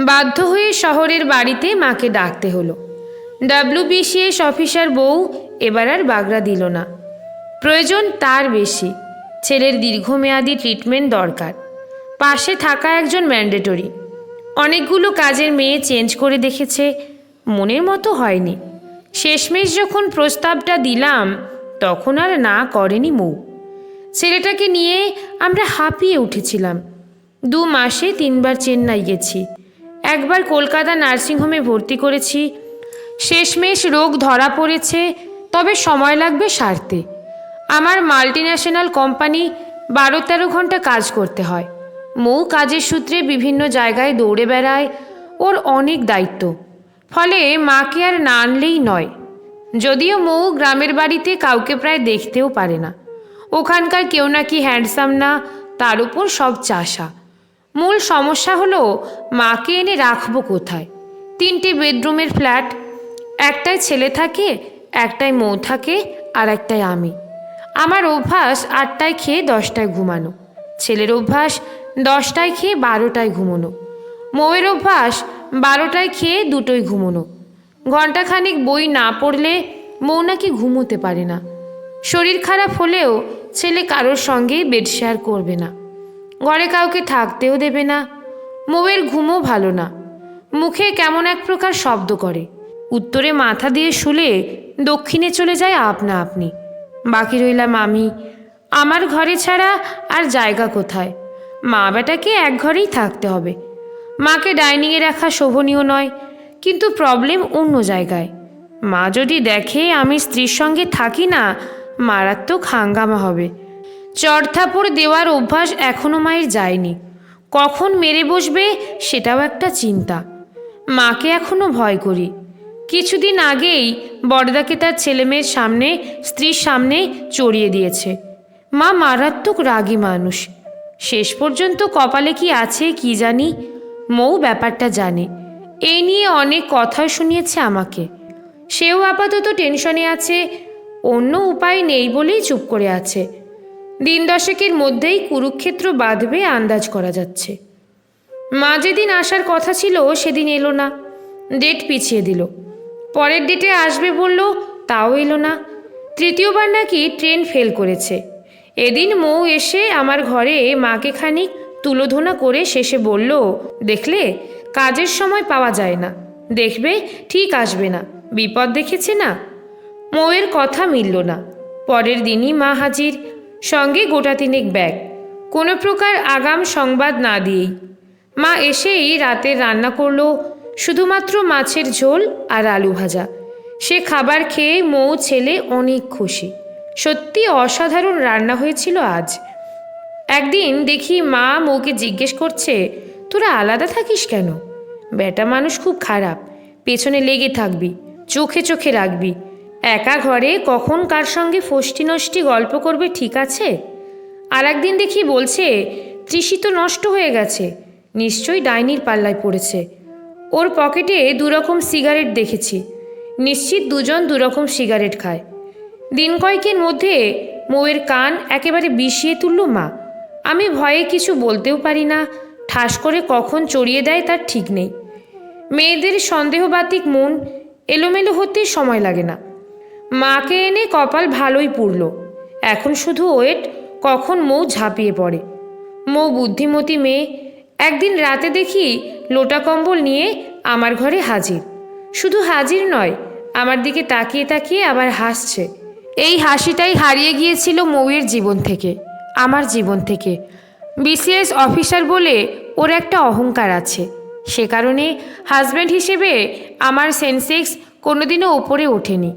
বাধ্য হয়ে শহরের বাড়িতে মাকে ডাকতে হলো। WBCS অফিসার বউ এবার আর বাগড়া দিল না। প্রয়োজন তার বেশি, ছেলের দীর্ঘমেয়াদী ট্রিটমেন্ট দরকার, পাশে থাকা একজন ম্যান্ডেটরি। অনেকগুলো কাজের মেয়ে চেঞ্জ করে দেখেছে, মনের মতো হয়নি। শেষমেশ যখন প্রস্তাবটা দিলাম তখন আর না করেনি মৌ। ছেলেটাকে নিয়ে আমরা হাঁপিয়ে উঠেছিলাম। 2 মাসে 3 বার চেন্নাই গেছি, একবার কলকাতা নার্সিংহোমে ভর্তি করেছি। শেষমেশ রোগ ধরা পড়েছে, তবে সময় লাগবে সারতে। আমার মাল্টিন্যাশনাল কোম্পানি, 12-13 ঘন্টা কাজ করতে হয়। মৌ কাজের সূত্রে বিভিন্ন জায়গায় দৌড়ে বেড়ায়, ওর অনেক দায়িত্ব। ফলে মাকে আর না আনলেই নয়। যদিও মৌ গ্রামের বাড়িতে কাউকে প্রায় দেখতেও পারে না। ওখানকার কেউ নাকি হ্যান্ডসাম না, তার উপর সব চাষা। মূল সমস্যা হলো মাকে এনে রাখবো কোথায়। 3টে বেডরুমের ফ্ল্যাট, একটায় ছেলে থাকে, একটায় মৌ থাকে, আর একটায় আমি। আমার অভ্যাস 8টায় খেয়ে 10টায় ঘুমানো, ছেলের অভ্যাস 10টায় খেয়ে 12টায় ঘুমোনো, মৌয়ের অভ্যাস 12টায় খেয়ে 2টোয় ঘুমোনো। ঘণ্টাখানিক বই না পড়লে মৌ নাকি ঘুমোতে পারে না। শরীর খারাপ হলেও ছেলে কারোর সঙ্গেই বেড শেয়ার করবে না, ঘরে কাউকে থাকতেও দেবে না। মৌয়ের ঘুমও ভালো না, মুখে কেমন এক প্রকার শব্দ করে। উত্তরে মাথা দিয়ে শুলে দক্ষিণে চলে যায় আপনা আপনি। বাকি রইলাম আমি। আমার ঘরে ছাড়া আর জায়গা কোথায়? মা বেটাকে এক ঘরেই থাকতে হবে। মাকে ডাইনিংয়ে রাখা শোভনীয় নয়, কিন্তু প্রবলেম অন্য জায়গায়। মা যদি দেখে আমি স্ত্রীর সঙ্গে থাকি না, মারাত্মক হাঙ্গামা হবে। চড়থাপড় দেওয়ার অভ্যাস এখনও মায়ের যায়নি। কখন মেরে বসবে সেটাও একটা চিন্তা। মাকে এখনও ভয় করি। কিছুদিন আগেই বড়দাকে তার ছেলেমেয়ের সামনে, স্ত্রীর সামনে চড়িয়ে দিয়েছে। মা মারাত্মক রাগী মানুষ। শেষ পর্যন্ত কপালে কি আছে কি জানি। মৌ ব্যাপারটা জানে, এই নিয়ে অনেক কথাও শুনিয়েছে আমাকে। সেও আপাতত টেনশনে আছে, অন্য উপায় নেই বলেই চুপ করে আছে। 10 মধ্যেই কুরুক্ষেত্র বাঁধবে আন্দাজ করা যাচ্ছে। মা যেদিন আসার কথা ছিল সেদিন এলো না, ডেট পিছিয়ে দিল। পরের ডেটে আসবে বলল, তাও এলো না। 3য়বার নাকি ট্রেন ফেল করেছে। এদিন মৌ এসে আমার ঘরে মাকে খানিক তুলোধনা করে শেষে বলল, দেখলে কাজের সময় পাওয়া যায় না, দেখবে ঠিক আসবে না, বিপদ দেখেছে না। মৌয়ের কথা মিলল না। পরের দিনই মা হাজির, সঙ্গে গোটা 3 ব্যাগ, কোনো প্রকার আগাম সংবাদ না দিয়েই। মা এসেই রাতের রান্না করলো, শুধুমাত্র মাছের ঝোল আর আলু ভাজা। সে খাবার খেয়ে মৌ ছেলে অনেক খুশি। সত্যি অসাধারণ রান্না হয়েছিল আজ। একদিন দেখি মা মৌকে জিজ্ঞেস করছে, তোরা আলাদা থাকিস কেন? বেটা মানুষ খুব খারাপ, পেছনে লেগে থাকবি, চোখে চোখে রাখবি। একা ঘরে কখন কার সঙ্গে ফষ্টি নষ্টি গল্প করবে ঠিক আছে? আর একদিন দেখি বলছে, তৃষি তো নষ্ট হয়ে গেছে, নিশ্চয়ই ডাইনির পাল্লায় পড়েছে। ওর পকেটে 2 রকম সিগারেট দেখেছি, নিশ্চিত 2জন 2 রকম সিগারেট খায়। দিন কয়েকের মধ্যে মৌয়ের কান একেবারে বিষিয়ে তুলল মা। আমি ভয়ে কিছু বলতেও পারি না, ঠাস করে কখন চড়িয়ে দেয় তার ঠিক নেই। মেয়েদের সন্দেহবাতিক মন, এলোমেলো হতে সময় লাগে না। মাকে এনে কপাল ভালোই পুড়ল। এখন শুধু ওয়েট, কখন মৌ ঝাঁপিয়ে পড়ে। মৌ বুদ্ধিমতী মেয়ে। একদিন রাতে দেখি লোটা কম্বল নিয়ে আমার ঘরে হাজির। শুধু হাজির নয়, আমার দিকে তাকিয়ে তাকিয়ে আবার হাসছে। এই হাসিটাই হারিয়ে গিয়েছিল মৌয়ের জীবন থেকে, আমার জীবন থেকে। BCS অফিসার বলে ওর একটা অহংকার আছে, সে কারণে হাজব্যান্ড হিসেবে আমার সেন্সেক্স কোনোদিনও ওপরে ওঠেনি,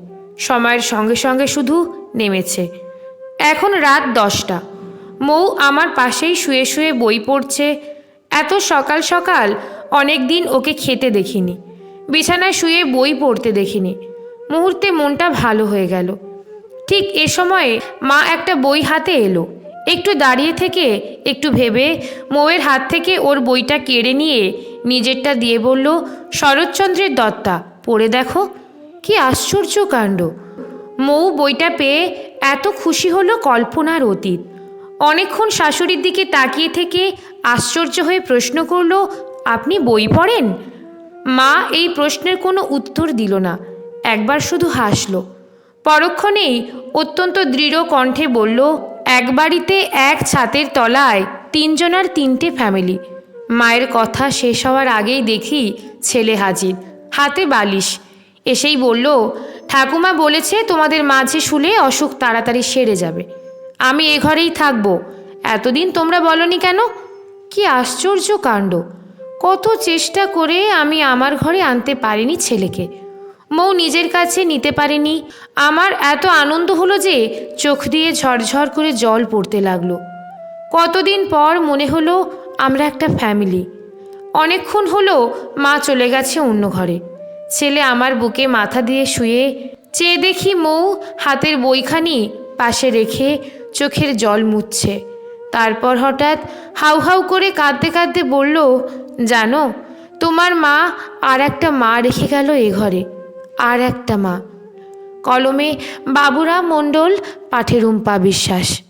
সময়ের সঙ্গে সঙ্গে শুধু নেমেছে। এখন রাত 10টা, মৌ আমার পাশেই শুয়ে শুয়ে বই পড়ছে। এত সকাল সকাল অনেক দিন ওকে খেতে দেখিনি, বিছানায় শুয়ে বই পড়তে দেখিনি। মুহূর্তে মনটা ভালো হয়ে গেল। ঠিক এ সময়ে মা একটা বই হাতে এলো। একটু দাঁড়িয়ে থেকে একটু ভেবে মৌয়ের হাত থেকে ওর বইটা কেড়ে নিয়ে নিজেরটা দিয়ে বলল, শরৎচন্দ্রের দত্তা, পড়ে দেখো। কি আশ্চর্য কাণ্ড! মৌ বইটা পেয়ে এত খুশি হলো কল্পনার অতীত। অনেকক্ষণ শাশুড়ির দিকে তাকিয়ে থেকে আশ্চর্য হয়ে প্রশ্ন করল, আপনি বই পড়েন? মা এই প্রশ্নের কোনো উত্তর দিল না, একবার শুধু হাসল। পরক্ষণেই অত্যন্ত দৃঢ় কণ্ঠে বলল, এক বাড়িতে এক ছাতের তলায় তিনজনার তিনটে ফ্যামিলি। মায়ের কথা শেষ হওয়ার আগেই দেখি ছেলে হাজির, হাতে বালিশ। এসেই বলল, ঠাকুমা বলেছে তোমাদের মাঝে শুলে অসুখ তাড়াতাড়ি সেরে যাবে। আমি এ ঘরেই থাকবো। এতদিন তোমরা বলনি কেন? কি আশ্চর্য কাণ্ড! কত চেষ্টা করে আমি আমার ঘরে আনতে পারিনি ছেলেকে। মৌ নিজের কাছে নিতে পারেনি। আমার এত আনন্দ হলো যে চোখ দিয়ে ঝরঝর করে জল পড়তে লাগলো। কতদিন পর মনে হলো আমরা একটা ফ্যামিলি। অনেকক্ষণ হলো মা চলে গেছে অন্য ঘরে। ছেলে আমার বুকে মাথা দিয়ে শুয়ে, চেয়ে দেখি মৌ হাতের বইখানি পাশে রেখে চোখের জল মুছছে। তারপর হঠাৎ হাউ হাউ করে কাঁদতে কাঁদতে বলল, জানো, তোমার মা আর একটা মা রেখে গেল এ ঘরে, আর একটা মা। কলমে বাবুরাম মণ্ডল, পাঠে রুম্পা বিশ্বাস।